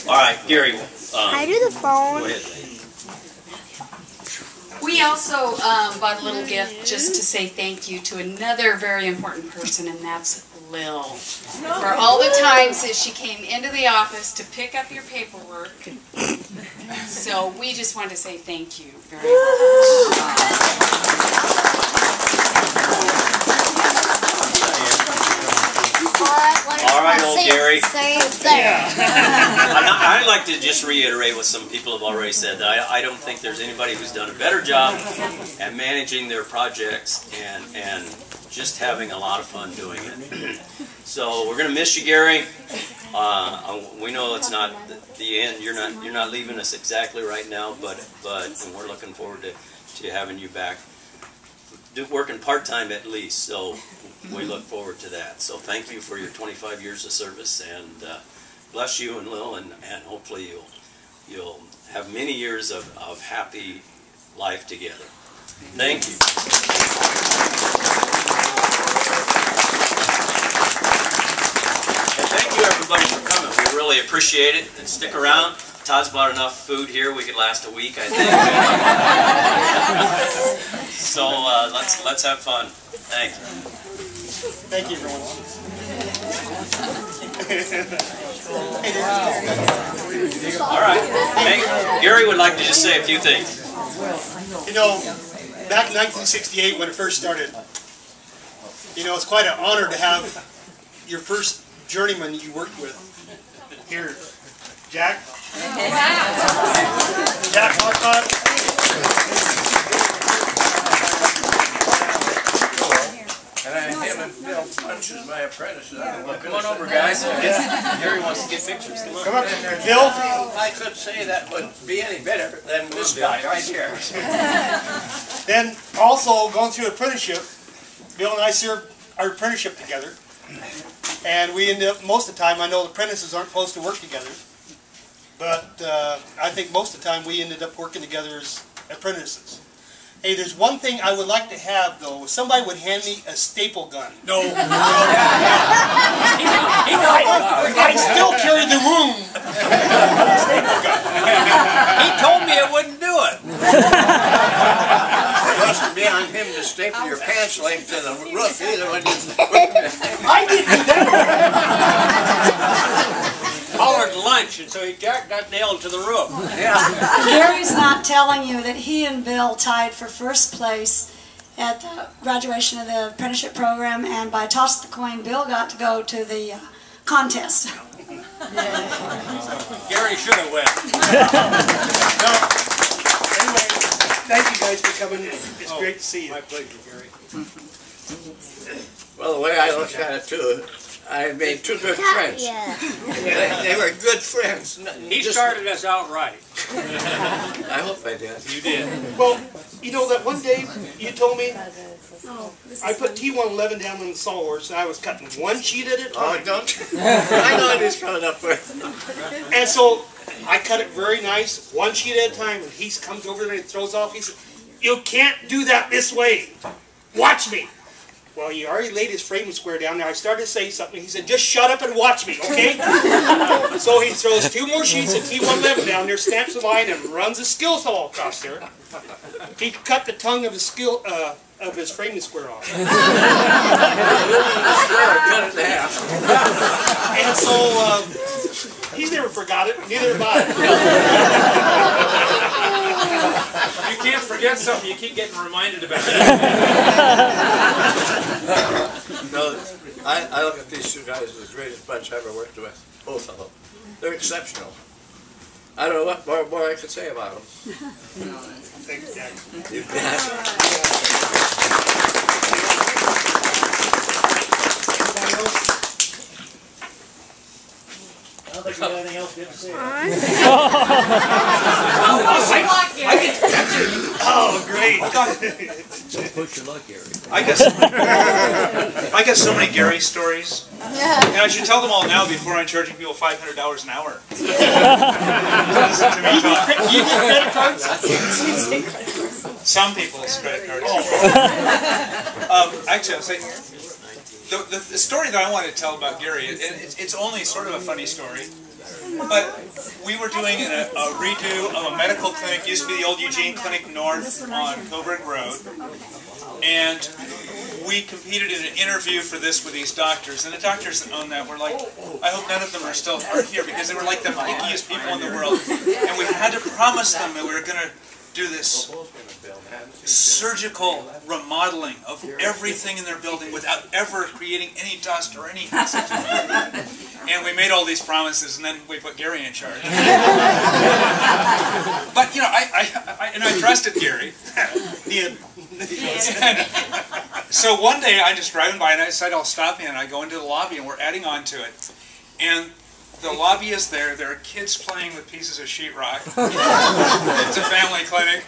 All right, Gary. I do the phone. Go ahead. We also bought a little gift just to say thank you to another very important person, and that's Lil. For all the times that she came into the office to pick up your paperwork. So we just wanted to say thank you very All right, old Gary. There. I'd like to just reiterate what some people have already said. That I don't think there's anybody who's done a better job at managing their projects and just having a lot of fun doing it. So we're going to miss you, Gary. We know it's not the end. You're not leaving us exactly right now, but we're looking forward to having you back. Working part-time at least, so we look forward to that. So thank you for your 25 years of service, and bless you and Lil, and hopefully you'll have many years of happy life together. Thank you. And thank you everybody for coming. We really appreciate it, and stick around. Todd's bought enough food here, we could last a week, I think. So let's have fun. Thank you. Thank you, everyone. All right. Hey, Gary would like to just say a few things. You know, back in 1968 when it first started, you know, it's quite an honor to have your first journeyman you worked with here, Jack. Jack Harcott. And him and Bill Punch is my apprentice. Come on over, guys. Gary wants to get pictures. Come on. Come up, Bill. I could say that would be any better than this guy right here. Then also going through apprenticeship, Bill and I served our apprenticeship together. And we ended up, most of the time, I know the apprentices aren't supposed to work together, but I think most of the time we ended up working together as apprentices. Hey, there's one thing I would like to have, though. If somebody would hand me a staple gun. No. I'd still carry the room. He told me it wouldn't do it. It mustn't be on him to staple your pants leg to the roof either. I didn't do that. Hollered lunch, and so Jack got nailed to the roof. Yeah. Gary's not telling you that he and Bill tied for first place at the graduation of the apprenticeship program, and by toss the coin, Bill got to go to the contest. Gary should have went. No. Anyway, thank you guys for coming. It's great to see you. My pleasure, Gary. Well, the way I look at it, too, I made two good friends. They were good friends. He started us out right. I hope I did. You did. Well, you know that one day you told me I put T111 down on the sawhorse and I was cutting one sheet at a time. Oh, don't you? I know what he's coming up with. And so I cut it very nice, one sheet at a time, and he comes over there and throws off. He said, "You can't do that this way. Watch me." Well, he already laid his framing square down there. I started to say something. He said, "Just shut up and watch me, okay?" So he throws two more sheets of T111 down there, stamps the line, and runs a skill saw across there. He cut the tongue of his framing square off. And so he's never forgot it. Neither have I. You can't forget something. You keep getting reminded about it. No, I look at these two guys as the greatest bunch I ever worked with. Both of them. They're exceptional. I don't know what more I could say about them. Thanks, Jack. You bet. I don't think you got anything else good to say. Oh, great. Push your luck, Gary. I got so many Gary stories. And I should tell them all now before I'm charging people $500 an hour. Listen to me talk. You get credit cards? Some people's credit cards. Actually, I'll say, the story that I want to tell about Gary, it's only sort of a funny story, but we were doing a redo of a medical clinic. It used to be the old Eugene Clinic North on Coburg Road, and we competed in an interview for this with these doctors, and the doctors that owned that were like, I hope none of them are here, because they were like the pickiest people in the world, and we had to promise them that we were going to do this surgical remodeling of everything in their building without ever creating any dust or any acid. And we made all these promises, and then we put Gary in charge. But you know, I trusted Gary. So one day I'm just driving by, and I decided I'll stop in. And I go into the lobby, and we're adding on to it. And the lobby is there. There are kids playing with pieces of sheetrock. It's a family clinic.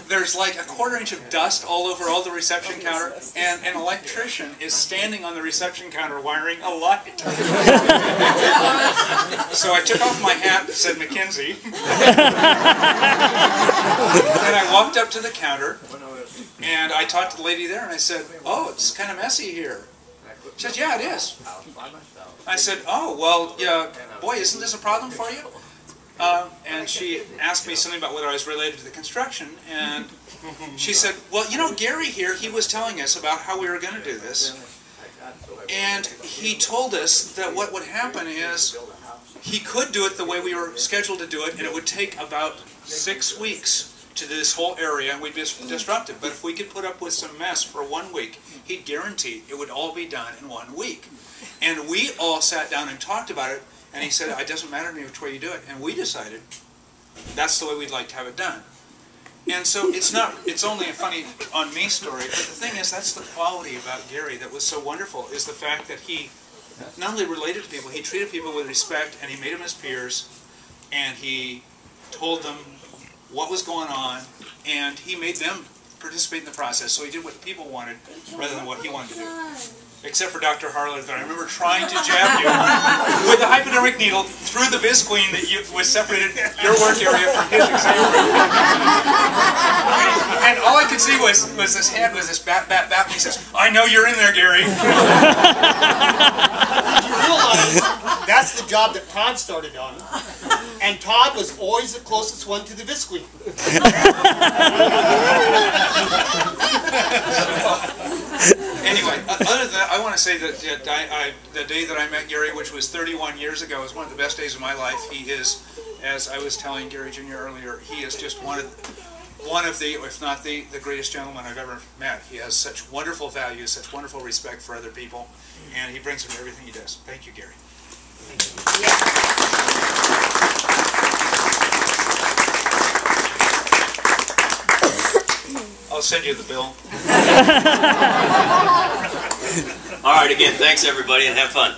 There's like a 1/4 inch of dust all over all the reception counter, and an electrician is standing on the reception counter wiring a light. So I took off my hat that said McKinsey, and I walked up to the counter, and I talked to the lady there, and I said, "Oh, it's kind of messy here." She said, "Yeah, it is." I said, "Oh, well, yeah, boy, isn't this a problem for you?" And she asked me something about whether I was related to the construction, and she said, "Well, you know, Gary here, he was telling us about how we were going to do this, and he told us that what would happen is he could do it the way we were scheduled to do it, and it would take about 6 weeks to this whole area, and we'd be disrupted. But if we could put up with some mess for 1 week, he'd guarantee it would all be done in 1 week." And we all sat down and talked about it, and he said, "It doesn't matter to me which way you do it." And we decided that's the way we'd like to have it done. And so it's only a funny on me story, but the thing is, that's the quality about Gary that was so wonderful, is the fact that he not only related to people, he treated people with respect, and he made them his peers, and he told them what was going on, and he made them participate in the process. So he did what people wanted rather than what he wanted to do. Except for Dr. Harlan, I remember trying to jab you with a hypodermic needle through the visqueen that was separated your work area from his exam room. And all I could see was this hand, was this bap, bap, bap. And he says, "I know you're in there, Gary." You realize that's the job that Todd started on. And Todd was always the closest one to the visqueen. Anyway, other than that, I want to say that the day that I met Gary, which was 31 years ago, was one of the best days of my life. He is, as I was telling Gary Jr. earlier, he is just one of the, if not the greatest gentleman I've ever met. He has such wonderful values, such wonderful respect for other people, and he brings them to everything he does. Thank you, Gary. I'll send you the bill. All right, again, thanks everybody, and have fun.